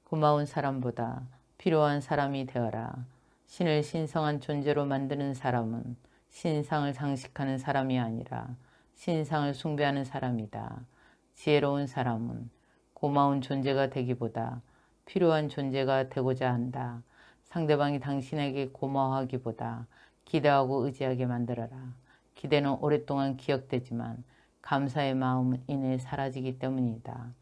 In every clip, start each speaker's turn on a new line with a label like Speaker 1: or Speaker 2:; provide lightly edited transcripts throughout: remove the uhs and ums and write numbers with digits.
Speaker 1: 고마운 사람보다 필요한 사람이 되어라. 신을 신성한 존재로 만드는 사람은 신상을 장식하는 사람이 아니라 신상을 숭배하는 사람이다. 지혜로운 사람은 고마운 존재가 되기보다 필요한 존재가 되고자 한다. 상대방이 당신에게 고마워하기보다 기대하고 의지하게 만들어라. 기대는 오랫동안 기억되지만 감사의 마음은 이내 사라지기 때문이다.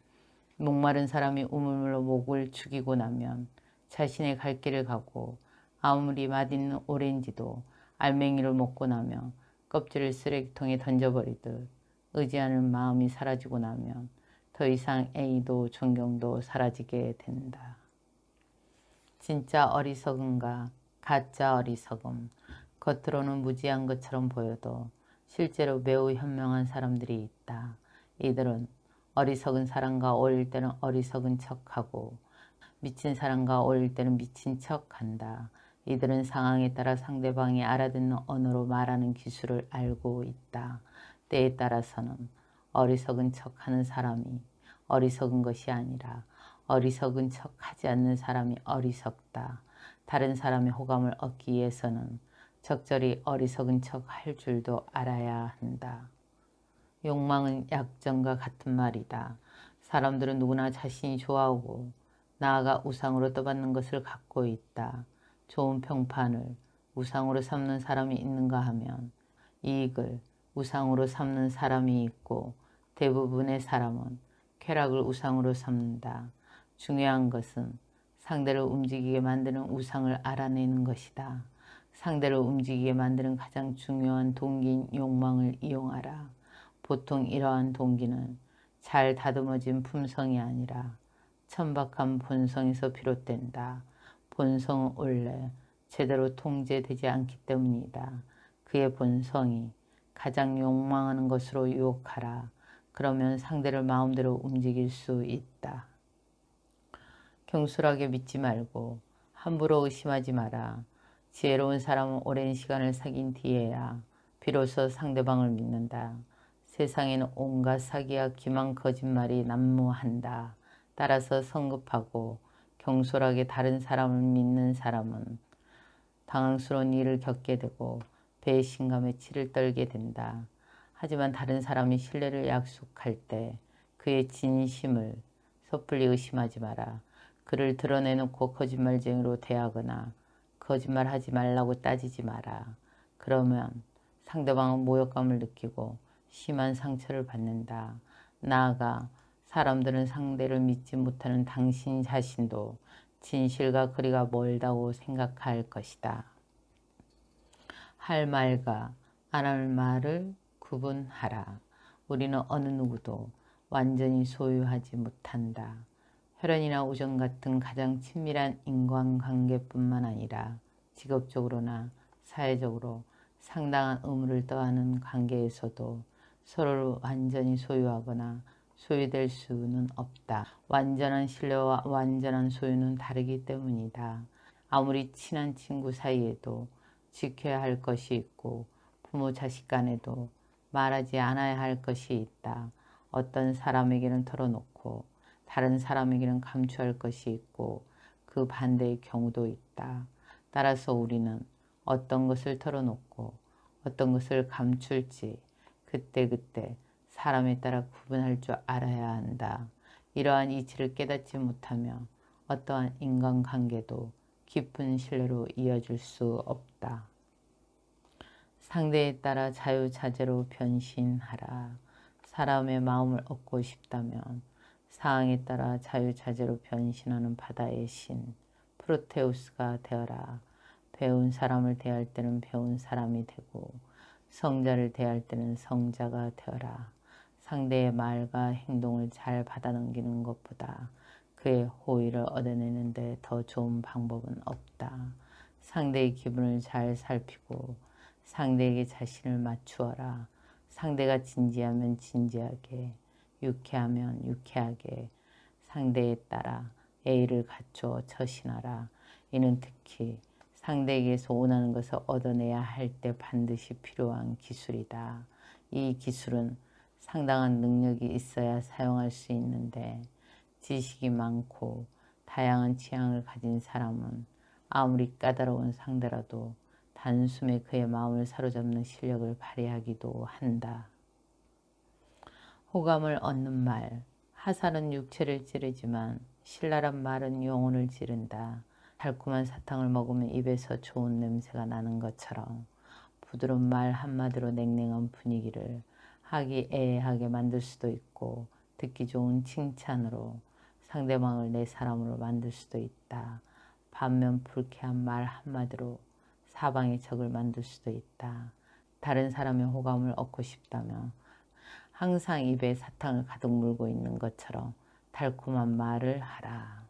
Speaker 1: 목마른 사람이 우물물로 목을 죽이고 나면 자신의 갈 길을 가고, 아무리 맛있는 오렌지도 알맹이를 먹고 나면 껍질을 쓰레기통에 던져버리듯 의지하는 마음이 사라지고 나면 더 이상 애의도 존경도 사라지게 된다. 진짜 어리석음과 가짜 어리석음. 겉으로는 무지한 것처럼 보여도 실제로 매우 현명한 사람들이 있다. 이들은 어리석은 사람과 어울릴 때는 어리석은 척하고 미친 사람과 어울릴 때는 미친 척한다. 이들은 상황에 따라 상대방이 알아듣는 언어로 말하는 기술을 알고 있다. 때에 따라서는 어리석은 척하는 사람이 어리석은 것이 아니라 어리석은 척하지 않는 사람이 어리석다. 다른 사람의 호감을 얻기 위해서는 적절히 어리석은 척할 줄도 알아야 한다. 욕망은 약점과 같은 말이다. 사람들은 누구나 자신이 좋아하고 나아가 우상으로 떠받는 것을 갖고 있다. 좋은 평판을 우상으로 삼는 사람이 있는가 하면 이익을 우상으로 삼는 사람이 있고, 대부분의 사람은 쾌락을 우상으로 삼는다. 중요한 것은 상대를 움직이게 만드는 우상을 알아내는 것이다. 상대를 움직이게 만드는 가장 중요한 동기인 욕망을 이용하라. 보통 이러한 동기는 잘 다듬어진 품성이 아니라 천박한 본성에서 비롯된다. 본성은 원래 제대로 통제되지 않기 때문이다. 그의 본성이 가장 욕망하는 것으로 유혹하라. 그러면 상대를 마음대로 움직일 수 있다. 경솔하게 믿지 말고 함부로 의심하지 마라. 지혜로운 사람은 오랜 시간을 사귄 뒤에야 비로소 상대방을 믿는다. 세상에는 온갖 사기와 기만 거짓말이 난무한다. 따라서 성급하고 경솔하게 다른 사람을 믿는 사람은 당황스러운 일을 겪게 되고 배신감에 치를 떨게 된다. 하지만 다른 사람이 신뢰를 약속할 때 그의 진심을 섣불리 의심하지 마라. 그를 드러내놓고 거짓말쟁이로 대하거나 거짓말하지 말라고 따지지 마라. 그러면 상대방은 모욕감을 느끼고 심한 상처를 받는다. 나아가 사람들은 상대를 믿지 못하는 당신 자신도 진실과 거리가 멀다고 생각할 것이다. 할 말과 안 할 말을 구분하라. 우리는 어느 누구도 완전히 소유하지 못한다. 혈연이나 우정 같은 가장 친밀한 인간관계뿐만 아니라 직업적으로나 사회적으로 상당한 의무를 떠안는 관계에서도 서로를 완전히 소유하거나 소유될 수는 없다. 완전한 신뢰와 완전한 소유는 다르기 때문이다. 아무리 친한 친구 사이에도 지켜야 할 것이 있고, 부모 자식 간에도 말하지 않아야 할 것이 있다. 어떤 사람에게는 털어놓고 다른 사람에게는 감추할 것이 있고, 그 반대의 경우도 있다. 따라서 우리는 어떤 것을 털어놓고 어떤 것을 감출지 그때그때 사람에 따라 구분할 줄 알아야 한다. 이러한 이치를 깨닫지 못하며 어떠한 인간관계도 깊은 신뢰로 이어질 수 없다. 상대에 따라 자유자재로 변신하라. 사람의 마음을 얻고 싶다면 상황에 따라 자유자재로 변신하는 바다의 신 프로테우스가 되어라. 배운 사람을 대할 때는 배운 사람이 되고 성자를 대할 때는 성자가 되어라. 상대의 말과 행동을 잘 받아넘기는 것보다 그의 호의를 얻어내는 데 더 좋은 방법은 없다. 상대의 기분을 잘 살피고 상대에게 자신을 맞추어라. 상대가 진지하면 진지하게, 유쾌하면 유쾌하게 상대에 따라 예의를 갖춰 처신하라. 이는 특히 상대에게서 원하는 것을 얻어내야 할 때 반드시 필요한 기술이다. 이 기술은 상당한 능력이 있어야 사용할 수 있는데 지식이 많고 다양한 취향을 가진 사람은 아무리 까다로운 상대라도 단숨에 그의 마음을 사로잡는 실력을 발휘하기도 한다. 호감을 얻는 말. 하사는 육체를 찌르지만 신랄한 말은 영혼을 찌른다. 달콤한 사탕을 먹으면 입에서 좋은 냄새가 나는 것처럼 부드러운 말 한마디로 냉랭한 분위기를 화기애애하게 만들 수도 있고, 듣기 좋은 칭찬으로 상대방을 내 사람으로 만들 수도 있다. 반면 불쾌한 말 한마디로 사방의 적을 만들 수도 있다. 다른 사람의 호감을 얻고 싶다면 항상 입에 사탕을 가득 물고 있는 것처럼 달콤한 말을 하라.